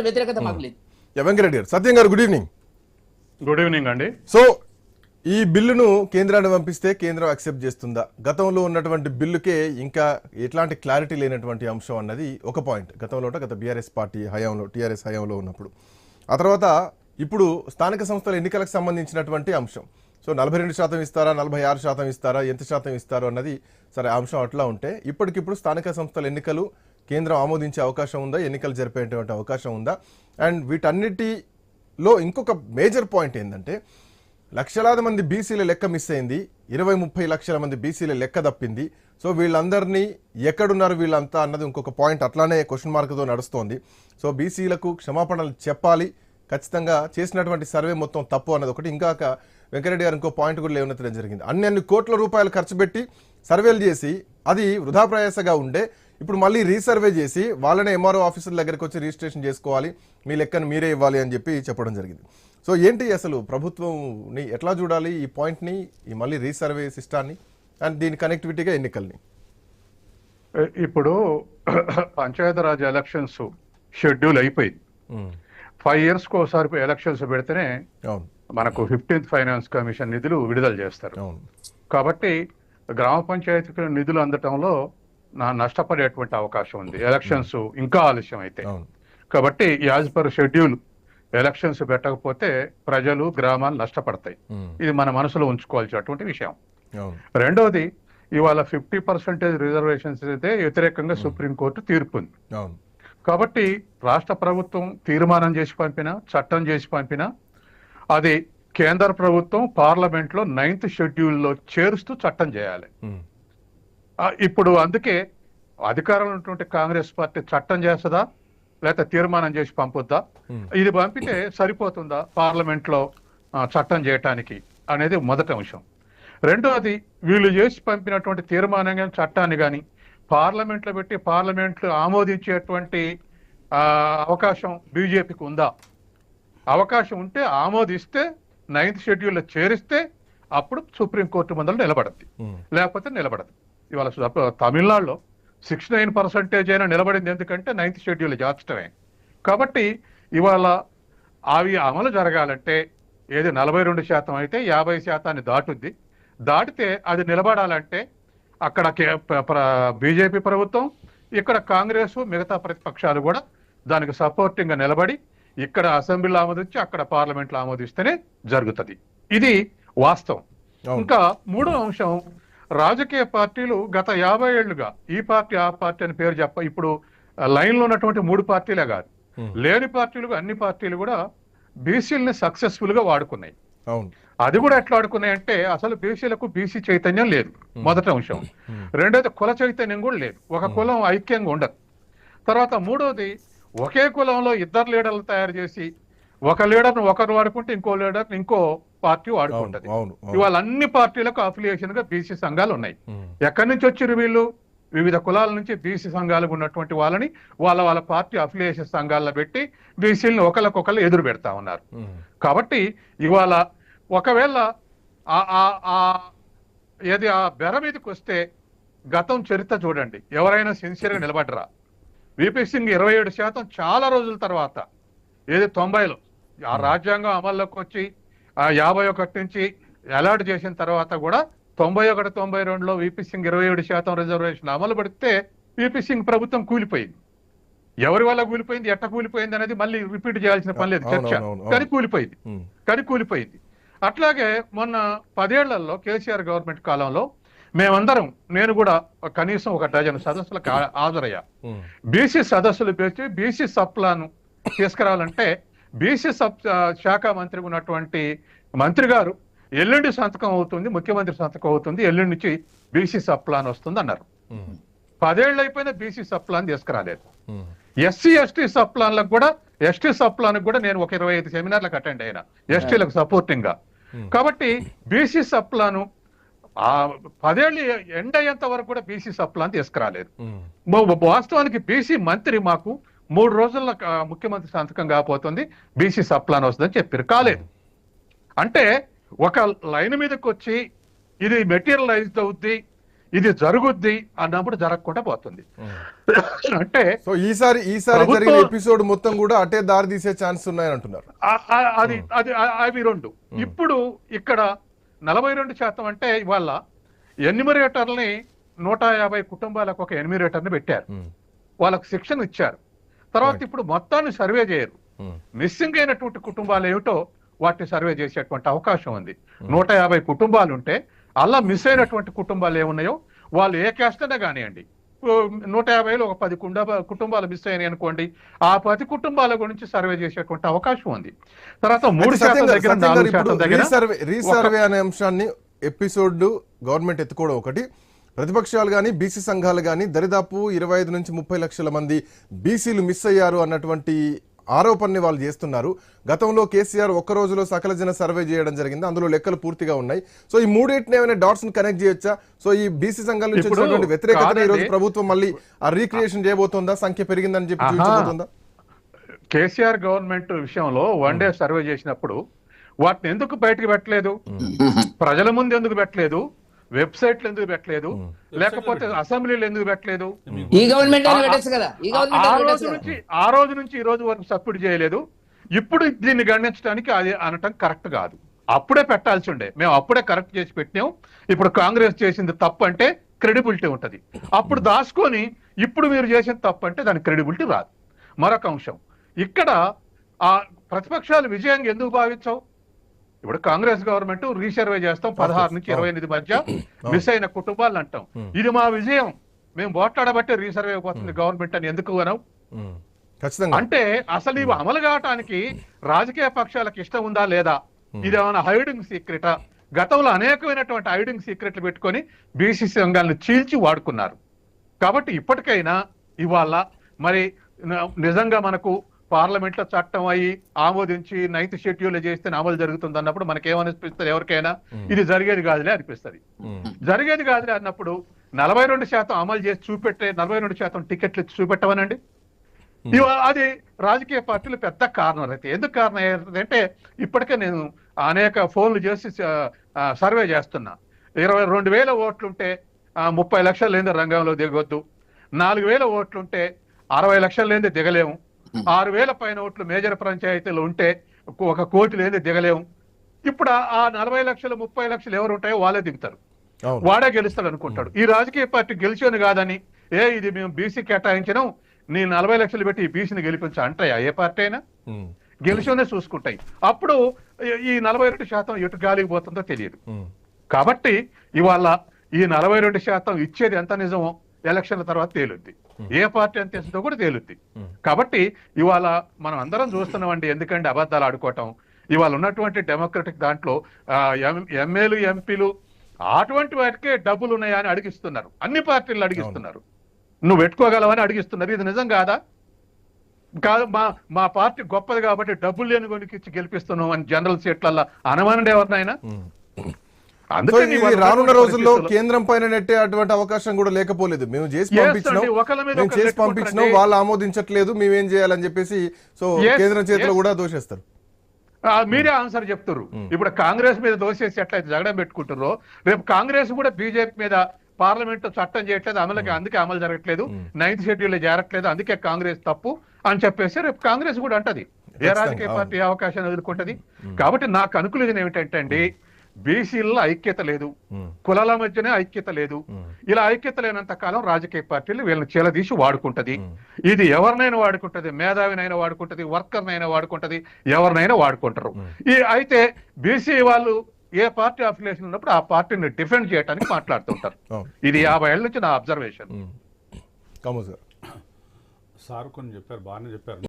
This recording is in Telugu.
వ్యతిరేకత మాకు లేదు. వెంకరెడ్డి గారు, సత్యం గారు, గుడ్ ఈవినింగ్. గుడ్ ఈవినింగ్ అండి. సో ఈ బిల్లును కేంద్రాన్ని పంపిస్తే కేంద్రం యాక్సెప్ట్ చేస్తుందా? గతంలో ఉన్నటువంటి బిల్లుకే ఇంకా ఎట్లాంటి క్లారిటీ లేనటువంటి అంశం అన్నది ఒక పాయింట్. గత బీఆర్ఎస్ పార్టీ హయాంలో, టీఆర్ఎస్ హయాంలో ఉన్నప్పుడు. ఆ తర్వాత ఇప్పుడు స్థానిక సంస్థల ఎన్నికలకు సంబంధించినటువంటి అంశం. సో 42% ఇస్తారా, 46% ఇస్తారా, ఎంత శాతం ఇస్తారో అన్నది సరే అంశం అట్లా ఉంటే, ఇప్పటికిప్పుడు స్థానిక సంస్థల ఎన్నికలు కేంద్రం ఆమోదించే అవకాశం ఉందా, ఎన్నికలు జరిపేటువంటి అవకాశం ఉందా? అండ్ వీటన్నిటిలో ఇంకొక మేజర్ పాయింట్ ఏంటంటే, లక్షలాది మంది బీసీల లెక్క మిస్ అయింది, 20-30 లక్షల మంది బీసీల లెక్క తప్పింది. సో వీళ్ళందరినీ ఎక్కడున్నారు వీళ్ళంతా అన్నది ఇంకొక పాయింట్ అట్లానే క్వశ్చన్ మార్క్తో నడుస్తోంది. సో బీసీలకు క్షమాపణలు చెప్పాలి, ఖచ్చితంగా చేసినటువంటి సర్వే మొత్తం తప్పు అన్నది ఒకటి. ఇంకా వెంకరెడ్డి గారు ఇంకో పాయింట్ కూడా లేవనెత్తడం జరిగింది. అన్ని కోట్ల రూపాయలు ఖర్చు పెట్టి సర్వేలు చేసి అది వృధా ప్రయాసగా ఉండే ఇప్పుడు మళ్ళీ రీసర్వే చేసి వాళ్ళనే ఎంఆర్ఓ ఆఫీసుల దగ్గరికి వచ్చి రిజిస్ట్రేషన్ చేసుకోవాలి, మీ లెక్కను మీరే ఇవ్వాలి అని చెప్పి చెప్పడం జరిగింది. సో ఏంటి అసలు ప్రభుత్వంని ఎట్లా చూడాలి ఈ పాయింట్ని, ఈ మళ్ళీ రీసర్వే సిస్టాన్ని అండ్ దీని కనెక్టివిటీగా ఎన్నికల్ని? ఇప్పుడు పంచాయతీరాజ్ ఎలక్షన్స్ షెడ్యూల్ అయిపోయింది. 5 yearsకి ఒకసారి ఎలక్షన్స్ పెడితేనే మనకు 15th ఫైనాన్స్ కమిషన్ నిధులు విడుదల చేస్తారు. కాబట్టి గ్రామ పంచాయతీకి నిధులు అందటంలో నష్టపడేటువంటి అవకాశం ఉంది ఎలక్షన్స్ ఇంకా ఆలస్యం అయితే. కాబట్టి యాజ్ పర్ షెడ్యూల్ ఎలక్షన్స్ పెట్టకపోతే ప్రజలు, గ్రామాలు నష్టపడతాయి. ఇది మన మనసులో ఉంచుకోవాల్సినటువంటి విషయం. రెండవది, ఇవాళ 50% రిజర్వేషన్స్ అయితే వ్యతిరేకంగా సుప్రీంకోర్టు తీర్పుంది. కాబట్టి రాష్ట్ర ప్రభుత్వం తీర్మానం చేసి పంపినా, చట్టం చేసి పంపినా, అది కేంద్ర ప్రభుత్వం పార్లమెంట్లో 9th షెడ్యూల్లో చేరుస్తూ చట్టం చేయాలి. ఇప్పుడు అందుకే అధికారంలో ఉన్నటువంటి కాంగ్రెస్ పార్టీ చట్టం చేస్తుందా లేకపోతే తీర్మానం చేసి పంపుద్దా, ఇది పంపితే సరిపోతుందా పార్లమెంట్లో చట్టం చేయటానికి అనేది మొదటి అంశం. రెండవది, వీళ్ళు చేసి పంపినటువంటి తీర్మానం కానీ చట్టాన్ని కానీ పార్లమెంట్లో పెట్టి పార్లమెంట్లో ఆమోదించేటువంటి అవకాశం బీజేపీకి ఉందా? అవకాశం ఉంటే ఆమోదిస్తే 9th షెడ్యూల్లో చేరిస్తే అప్పుడు సుప్రీంకోర్టు ముందర నిలబడద్ది, లేకపోతే నిలబడదు. ఇవాళ తమిళనాడులో 69% అయినా నిలబడింది, ఎందుకంటే 9th షెడ్యూల్ చేర్చడమే. కాబట్టి ఇవాళ అవి అమలు జరగాలంటే ఏది 42% అయితే 50% దాటుద్ది. దాటితే అది నిలబడాలంటే అక్కడ బీజేపీ ప్రభుత్వం, ఇక్కడ కాంగ్రెస్, మిగతా ప్రతిపక్షాలు కూడా దానికి సపోర్టింగ్గా నిలబడి ఇక్కడ అసెంబ్లీలో ఆమోదించి అక్కడ పార్లమెంట్లో ఆమోదిస్తేనే జరుగుతుంది. ఇది వాస్తవం. ఇంకా మూడో అంశం, రాజకీయ పార్టీలు గత 50 ఏళ్లుగా ఈ పార్టీ ఆ పార్టీ అని పేరు ఇప్పుడు లైన్లో ఉన్నటువంటి 3 పార్టీలే కాదు, లేని పార్టీలు అన్ని పార్టీలు కూడా బీసీలని సక్సెస్ఫుల్ గా వాడుకున్నాయి. అది కూడా ఎట్లా వాడుకున్నాయంటే, అసలు బీసీలకు బీసీ చైతన్యం లేదు, మొదటి అంశం. రెండోది, కుల చైతన్యం కూడా లేదు, ఒక కులం ఐక్యంగా ఉండదు. తర్వాత మూడోది, ఒకే కులంలో 2 లీడర్లు తయారు చేసి ఒక లీడర్ను ఒకరు వాడుకుంటే ఇంకో లీడర్ని ఇంకో పార్టీ వాడుకుంటది. ఇవాళ అన్ని పార్టీలకు అఫిలియేషన్ గా బీసీ సంఘాలు ఉన్నాయి. ఎక్కడి నుంచి వచ్చారు వీళ్ళు? వివిధ కులాల నుంచి బీసీ సంఘాలకు ఉన్నటువంటి వాళ్ళని వాళ్ళ పార్టీ అఫిలియేషన్ సంఘాల్లో పెట్టి బీసీలను ఒకరికొకరు ఎదురు పెడతా ఉన్నారు. కాబట్టి ఇవాళ ఒకవేళ ఏది ఆ బెర మీదకి వస్తే గతం చరిత్ర చూడండి, ఎవరైనా సిన్సియర్గా నిలబడరా? విపి సింగ్ 27% చాలా రోజుల తర్వాత, ఏది 90లో ఆ రాజ్యాంగం అమల్లోకి వచ్చి 51 నుంచి అలాట్ చేసిన తర్వాత కూడా 91, 92లో విపి సింగ్ 27% రిజర్వేషన్ అమలు పడితే విపి సింగ్ ప్రభుత్వం కూలిపోయింది. ఎవరి వల్ల కూలిపోయింది, ఎట్ట కూలిపోయింది అనేది మళ్ళీ రిపీట్ చేయాల్సిన పని లేదు చర్చ, కానీ కూలిపోయింది. అట్లాగే మొన్న 10 ఏళ్లలో కేసీఆర్ గవర్నమెంట్ కాలంలో మేమందరం, నేను కూడా కనీసం 1 డజన్ సదస్సులకు హాజరయ్యా. బీసీ సదస్సులు పెట్టి బీసీ సప్లాను తీసుకురావాలంటే బీసీ శాఖ మంత్రి ఉన్నటువంటి మంత్రి గారు ఎల్లుండి సంతకం అవుతుంది, ముఖ్యమంత్రి సంతకం అవుతుంది, ఎల్లుండి నుంచి బీసీ సప్లాన్ వస్తుంది అన్నారు. 10 ఏళ్ళు అయిపోయినా బీసీ సప్లాన్ తీసుకురాలేదు. ఎస్సీ ఎస్టీ సప్లాన్లకు కూడా, ఎస్టీ సప్లాన్ కూడా నేను ఒక 25 సెమినార్లకు అటెండ్ అయినా ఎస్టీలకు సపోర్టింగ్ గా. కాబట్టి బీసీ సప్లాను 10 ఏళ్ళు ఎండ్ అయ్యేంత వరకు కూడా బీసీ సప్లాన్ తీసుకురాలేదు. వాస్తవానికి బీసీ మంత్రి మాకు 3 రోజుల్లో ముఖ్యమంత్రి సంతకం కాకపోతుంది, బీసీ సప్లాన్ వస్తుందని చెప్పారు, కాలేదు. అంటే ఒక లైన్ మీదకి వచ్చి ఇది మెటీరియలైజ్డ్ అవుద్ది, ఇది జరుగుద్ది అన్నప్పుడు జరగకుండా పోతుంది. అంటే సో ఈసారి జరిగిన ఎపిసోడ్ మొత్తం కూడా అటే దారి తీసే ఛాన్స్ ఉన్నాయని అంటున్నారు. అవి రెండు. ఇప్పుడు ఇక్కడ 42% అంటే ఇవాళ ఎన్యూమరేటర్ని 150 కుటుంబాలకు ఒక ఎన్యూమరేటర్ని పెట్టారు, వాళ్ళకు శిక్షణ ఇచ్చారు. తర్వాత ఇప్పుడు మొత్తాన్ని సర్వే చేయరు, మిస్సింగ్ అయినటువంటి కుటుంబాలు ఏమిటో వాటిని సర్వే చేసేటువంటి అవకాశం ఉంది. 150 కుటుంబాలు ఉంటే అలా మిస్ అయినటువంటి కుటుంబాలు ఏమున్నాయో వాళ్ళు ఏ క్యాస్ట్ అయినా కానివ్వండి, 150లో ఒక 10 కుటుంబాలు మిస్ అయినాయి అనుకోండి, ఆ 10 కుటుంబాల గురించి సర్వే చేసేటువంటి అవకాశం ఉంది. తర్వాత 3% దగ్గర 4% దగ్గర రీసర్వే అనే అంశాన్ని ఎపిసోడ్ గవర్నమెంట్ ఎత్తుకోవడం ఒకటి, ప్రతిపక్షాలు కానీ బీసీ సంఘాలు కానీ దరిదాపు 25 నుంచి 30 లక్షల మంది బీసీలు మిస్ అయ్యారు అన్నటువంటి ఆరోపణని వాళ్ళు చేస్తున్నారు. గతంలో కేసీఆర్ ఒక్క రోజులో సకల జన సర్వే చేయడం జరిగింది, అందులో లెక్కలు పూర్తిగా ఉన్నాయి. సో ఈ మూడింటిని ఏమైనా డాట్స్ కనెక్ట్ చేయొచ్చా? సో ఈ బీసీ సంఘాల నుంచి వచ్చినటువంటి వ్యతిరేకత ఈ రోజు ప్రభుత్వం మళ్ళీ ఆ రీక్రియేషన్ చేయబోతుందా, సంఖ్య పెరిగిందని చెప్పి చూపించబోతుందా? కేసీఆర్ గవర్నమెంట్ విషయంలో 1 డే సర్వే చేసినప్పుడు వాటిని ఎందుకు బయటకు పెట్టలేదు, ప్రజల ముందు ఎందుకు పెట్టలేదు, వెబ్సైట్లు ఎందుకు పెట్టలేదు, లేకపోతే అసెంబ్లీలు ఎందుకు పెట్టలేదు? ఈ గవర్నమెంట్ ఆ రోజు నుంచి ఈ రోజు వరకు సబ్మిట్ చేయలేదు. ఇప్పుడు దీన్ని గణించడానికి అది అనటం కరెక్ట్ కాదు. అప్పుడే పెట్టాల్సి ఉండే, మేము అప్పుడే కరెక్ట్ చేసి పెట్టినాం. ఇప్పుడు కాంగ్రెస్ చేసింది తప్పు అంటే క్రెడిబిలిటీ ఉంటది. అప్పుడు దాచుకొని ఇప్పుడు మీరు చేసిన తప్పు అంటే దానికి క్రెడిబిలిటీ రాదు. మరొక అంశం, ఇక్కడ ఆ ప్రతిపక్షాలు విజయంగా ఎందుకు భావించవు? ఇప్పుడు కాంగ్రెస్ గవర్నమెంట్ రీసర్వే చేస్తాం 16 నుంచి 28 మధ్య మిస్ అయిన కుటుంబాలు అంటాం, ఇది మా విజయం, మేము పోట్లాడబట్టే రీసర్వే అయిపోతుంది గవర్నమెంట్ అని ఎందుకు అనం? అంటే అసలు ఇవి అమలు కావటానికి రాజకీయ పక్షాలకు ఇష్టం ఉందా లేదా? ఇదేమైనా హైడింగ్ సీక్రెటా? గతంలో అనేకమైనటువంటి హైడింగ్ సీక్రెట్లు పెట్టుకొని బీసీ సంఘాలను చీల్చి వాడుకున్నారు. కాబట్టి ఇప్పటికైనా ఇవాళ మరి నిజంగా మనకు పార్లమెంట్ లో చట్టం అయ్యి ఆమోదించి 9th షెడ్యూల్ చేస్తే అమలు జరుగుతుంది అన్నప్పుడు మనకేమనిపిస్తుంది? ఎవరికైనా ఇది జరిగేది కాదులే అనిపిస్తుంది. జరిగేది కాదులే అన్నప్పుడు 42% అమలు చేసి చూపెట్టే 42% టికెట్లు చూపెట్టవనండి. అది రాజకీయ పార్టీలు పెద్ద కారణం అయితే. ఎందుకు కారణం అంటే ఇప్పటికే నేను అనేక ఫోన్లు చేసి సర్వే చేస్తున్నా. 22,000 ఓట్లుంటే 30 లక్షలు లేని రంగంలో దిగొద్దు, 4,000 ఓట్లుంటే 60 లక్షలు లేని దిగలేము, 6,000 పైన ఓట్లు మేజర్ పంచాయతీలు ఉంటే 1 కోటి లేని దిగలేము. ఇప్పుడు ఆ 40 లక్షలు 30 లక్షలు ఎవరు ఉంటాయో వాళ్ళే దిగుతారు, వాడే గెలుస్తాడు అనుకుంటాడు. ఈ రాజకీయ పార్టీ గెలిచేది కాదని ఇది మేము బీసీ కేటాయించినాం, నీ 40 లక్షలు పెట్టి ఈ బీసీని గెలిపించా అంటాయా? ఏ పార్టీ అయినా గెలిచేనే చూసుకుంటాయి. అప్పుడు ఈ 42% ఎటు గాలికి పోతుందో తెలియదు. కాబట్టి ఇవాళ ఈ 42% ఇచ్చేది ఎంత నిజమో ఎలక్షన్ల తర్వాత తేలుద్ది, ఏ పార్టీ ఎంత ఇస్తుందో కూడా తేలుద్ది. కాబట్టి ఇవాళ మనం అందరం చూస్తున్నామండి, ఎందుకంటే అబద్ధాలు ఆడుకోవటం. ఇవాళ ఉన్నటువంటి డెమోక్రటిక్ దాంట్లో ఎమ్మెల్యేలు ఎంపీలు అటువంటి వాటికే డబ్బులు ఉన్నాయా అని అడిగిస్తున్నారు, అన్ని పార్టీలు అడిగిస్తున్నారు, నువ్వు పెట్టుకోగలవని అడిగిస్తున్నారు. ఇది నిజం కాదా? కాదు, మా పార్టీ గొప్పది కాబట్టి డబ్బులు లేని కొనికిచ్చి గెలిపిస్తున్నాం అని జనరల్ సీట్లల్లో అనమనండి ఎవరినైనా. రానున్న రోజుల్లో కేంద్రం పైన నెట్టే అటువంటి అవకాశం కూడా లేకపోలేదు. మేము చేసి పంపించినాం, వాళ్ళు ఆమోదించట్లేదు, మేమేం చేయాలని చెప్పేసి సో కేంద్రం చేతిలో కూడా దోషేస్తారు. మీరే ఆన్సర్ చెప్తారు. ఇప్పుడు కాంగ్రెస్ మీద దోషేసి ఎట్లయితే జగడం పెట్టుకుంటారో, రేపు కాంగ్రెస్ కూడా బీజేపీ మీద పార్లమెంట్ చట్టం చేయట్లేదు, అందుకే అమలు జరగట్లేదు, 9th షెడ్యూల్ చేరట్లేదు, అందుకే కాంగ్రెస్ తప్పు అని చెప్పేసి రేపు కాంగ్రెస్ కూడా అంటది. ఏ రాజకీయ పార్టీ అవకాశాన్ని ఎదుర్కొంటది? కాబట్టి నా కన్క్లూజన్ ఏమిటంటే అండి, బీసీల్లో ఐక్యత లేదు, కులాల మధ్యనే ఐక్యత లేదు. ఇలా ఐక్యత లేనంత కాలం రాజకీయ పార్టీలు వీళ్ళని చీలదీసి వాడుకుంటది. ఇది ఎవరినైనా వాడుకుంటది, మేధావినైనా వాడుకుంటది, వర్కర్నైనా వాడుకుంటది, ఎవరినైనా వాడుకుంటారు. అయితే బీసీ వాళ్ళు ఏ పార్టీ అఫిలియేషన్ ఉన్నప్పుడు ఆ పార్టీని డిఫెండ్ చేయడానికి మాట్లాడుతుంటారు. ఇది 50 ఏళ్ళ నుంచి నా అబ్జర్వేషన్. సార్ కొన్ని చెప్పారు, బాగానే చెప్పారు.